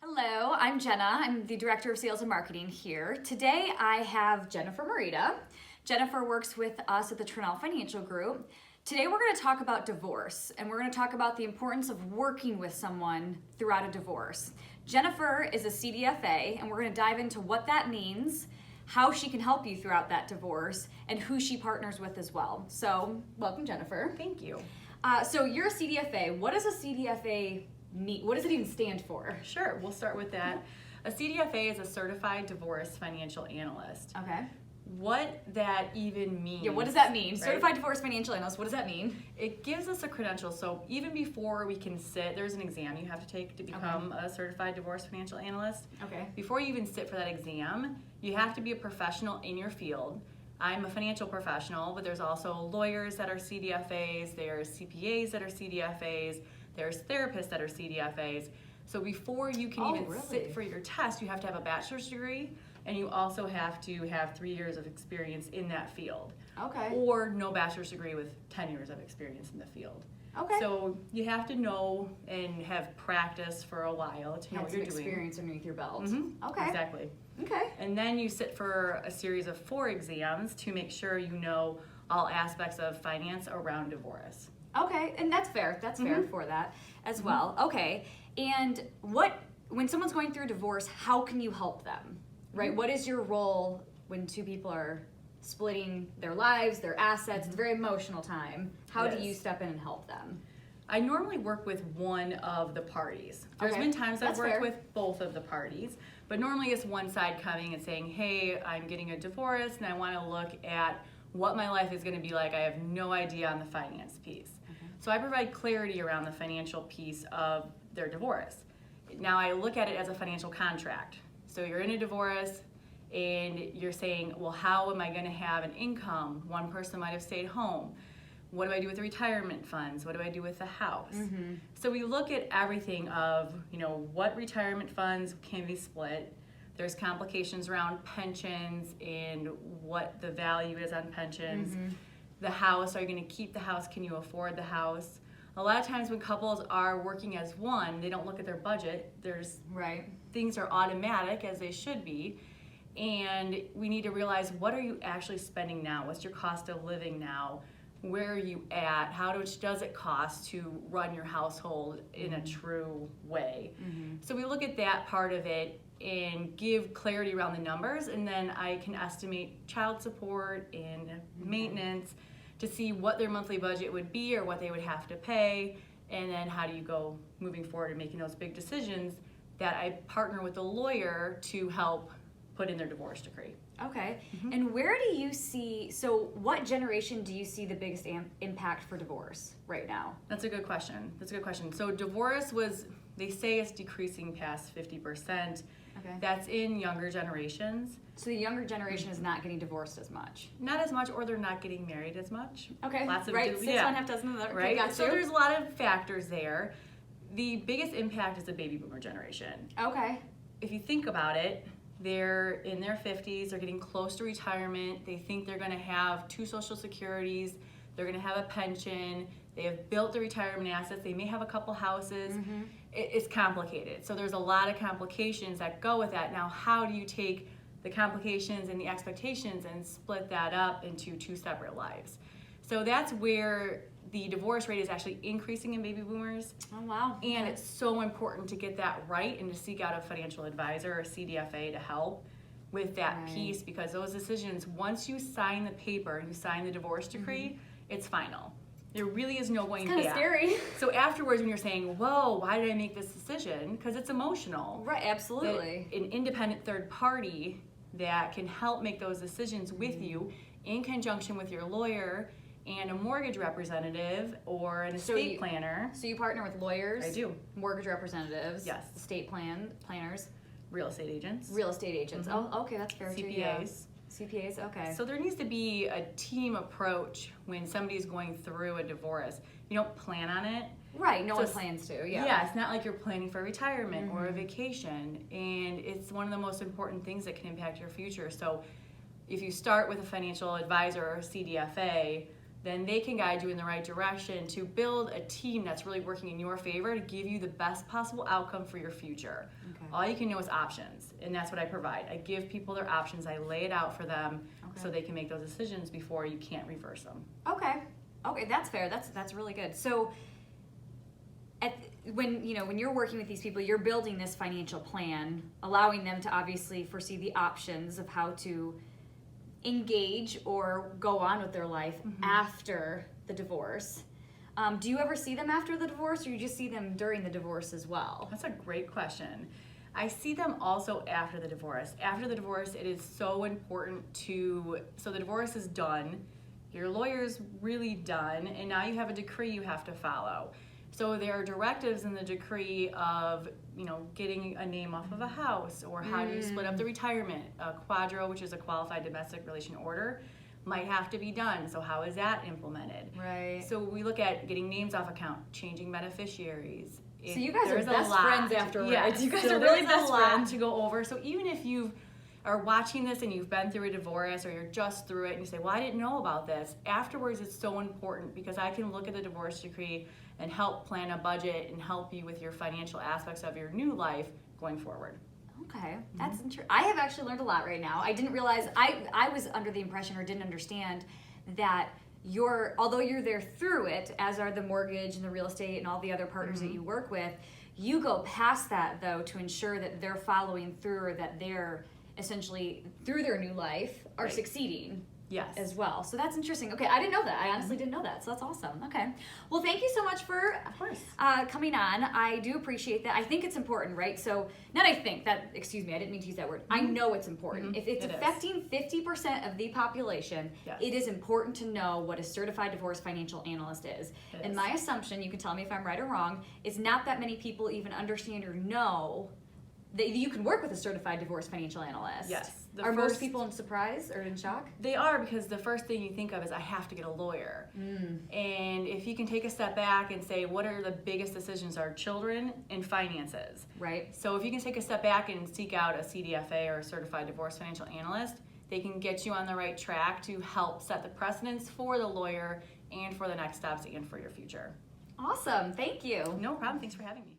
Hello, I'm Jenna. I'm the Director of Sales and Marketing here. Today I have Jennifer Merida. Jennifer works with us at the Tranel Financial Group. Today we're going to talk about divorce, and we're going to talk about the importance of working with someone throughout a divorce. Jennifer is a CDFA, and we're going to dive into what that means, how she can help you throughout that divorce, and who she partners with as well. So, welcome, Jennifer. Thank you. So you're a CDFA. What does a CDFA mean? What does it even stand for? Sure, we'll start with that. A CDFA is a Certified Divorce Financial Analyst. Okay. What that even means. Yeah, what does that mean? Right? Certified Divorce Financial Analyst, what does that mean? It gives us a credential. So even before we can sit, there's an exam you have to take to become a Certified Divorce Financial Analyst. Okay. Before you even sit for that exam, you have to be a professional in your field. I'm a financial professional, but there's also lawyers that are CDFAs, there's CPAs that are CDFAs, there's therapists that are CDFAs. So before you can sit for your test, you have to have a bachelor's degree, and you also have to have 3 years of experience in that field. Okay. Or no bachelor's degree with 10 years of experience in the field. Okay. So you have to know and have practice for a while to know what you're doing. Experience underneath your belt. Mm-hmm. Okay. Exactly. Okay. And then you sit for a series of 4 exams to make sure you know all aspects of finance around divorce. Okay, and that's fair. That's fair for that as well. Okay, and when someone's going through a divorce, how can you help them? Right? What is your role when two people are splitting their lives, their assets? It's a very emotional time. How do you step in and help them? I normally work with one of the parties. There's been times I've worked with both of the parties, but normally it's one side coming and saying, hey, I'm getting a divorce and I want to look at what my life is going to be like. I have no idea on the finance piece. So I provide clarity around the financial piece of their divorce. Now I look at it as a financial contract. So you're in a divorce and you're saying, well, how am I going to have an income? One person might have stayed home. What do I do with the retirement funds? What do I do with the house? So we look at everything of, what retirement funds can be split. There's complications around pensions and what the value is on pensions. The house, are you going to keep the house? Can you afford the house? A lot of times when couples are working as one, they don't look at their budget. Things are automatic, as they should be. And we need to realize, what are you actually spending now? What's your cost of living now? Where are you at? How much does it cost to run your household in a true way? So we look at that part of it and give clarity around the numbers, and then I can estimate child support and maintenance to see what their monthly budget would be or what they would have to pay, and then how do you go moving forward and making those big decisions that I partner with a lawyer to help put in their divorce decree. Okay. And where do you see, so what generation do you see the biggest impact for divorce right now? That's a good question. So divorce they say it's decreasing past 50%. Okay. That's in younger generations. So the younger generation is not getting divorced as much? Not as much, or they're not getting married as much. Okay, Lots of right, 6, 1/2 dozen of that. Right, Okay, so there's a lot of factors there. The biggest impact is the baby boomer generation. Okay. If you think about it, they're in their 50s, they're getting close to retirement, they think they're gonna have 2 social securities, they're gonna have a pension, they have built the retirement assets, they may have a couple houses. It's complicated. So there's a lot of complications that go with that. Now, how do you take the complications and the expectations and split that up into 2 separate lives? So that's where the divorce rate is actually increasing in baby boomers. Oh, wow. And it's so important to get that right and to seek out a financial advisor or CDFA to help with that piece, because those decisions, once you sign the paper and you sign the divorce decree, it's final. There really is no going back. It's kind of scary. So afterwards, when you're saying, whoa, why did I make this decision? Because it's emotional. Right, absolutely. An independent third party that can help make those decisions with you in conjunction with your lawyer and a mortgage representative or an estate planner. So you partner with lawyers? I do. Mortgage representatives? Yes. Estate planners? Real estate agents. Real estate agents. Oh, okay, that's fair too. CPAs. CPAs, okay. So there needs to be a team approach when somebody's going through a divorce. You don't plan on it. Right, no one plans to, Yeah, it's not like you're planning for retirement or a vacation, and it's one of the most important things that can impact your future. So if you start with a financial advisor or a CDFA, then they can guide you in the right direction to build a team that's really working in your favor to give you the best possible outcome for your future. Okay. All you can know is options, and that's what I provide. I give people their options, I lay it out for them so they can make those decisions before you can't reverse them. Okay, that's fair. That's really good. So when you're working with these people, you're building this financial plan, allowing them to obviously foresee the options of how to engage or go on with their life after the divorce. Do you ever see them after the divorce, or you just see them during the divorce as well? That's a great question. I see them also after the divorce. After the divorce, it is so important so the divorce is done, your lawyer's really done, and now you have a decree you have to follow. So there are directives in the decree of, getting a name off of a house, or how do you split up the retirement. A quadro, which is a qualified domestic relation order, might have to be done. So how is that implemented? Right. So we look at getting names off account, changing beneficiaries. So you guys are best friends afterwards. Yes. You guys so are really there's best a lot friends to go over. So even if you are watching this and you've been through a divorce, or you're just through it and you say, well, I didn't know about this, afterwards it's so important because I can look at the divorce decree and help plan a budget and help you with your financial aspects of your new life going forward. Okay, that's interesting. I have actually learned a lot right now. I didn't realize, I was under the impression or didn't understand that although you're there through it, as are the mortgage and the real estate and all the other partners that you work with, you go past that though to ensure that they're following through, or that they're essentially through their new life are succeeding. Yes. As well. So that's interesting. Okay, I didn't know that. I honestly didn't know that. So that's awesome. Okay. Well, thank you so much for coming on. I do appreciate that. I think it's important, right? So excuse me, I didn't mean to use that word. I know it's important. If it's affecting 50% of the population, it is important to know what a Certified Divorce Financial Analyst is. And my assumption, you can tell me if I'm right or wrong, is not that many people even understand or know that you can work with a Certified Divorce Financial Analyst. Yes. Are most people in surprise or in shock? They are, because the first thing you think of is I have to get a lawyer. And if you can take a step back and say, what are the biggest decisions? Are children and finances. Right. So if you can take a step back and seek out a CDFA or a Certified Divorce Financial Analyst, they can get you on the right track to help set the precedents for the lawyer and for the next steps and for your future. Awesome. Thank you. No problem. Thanks for having me.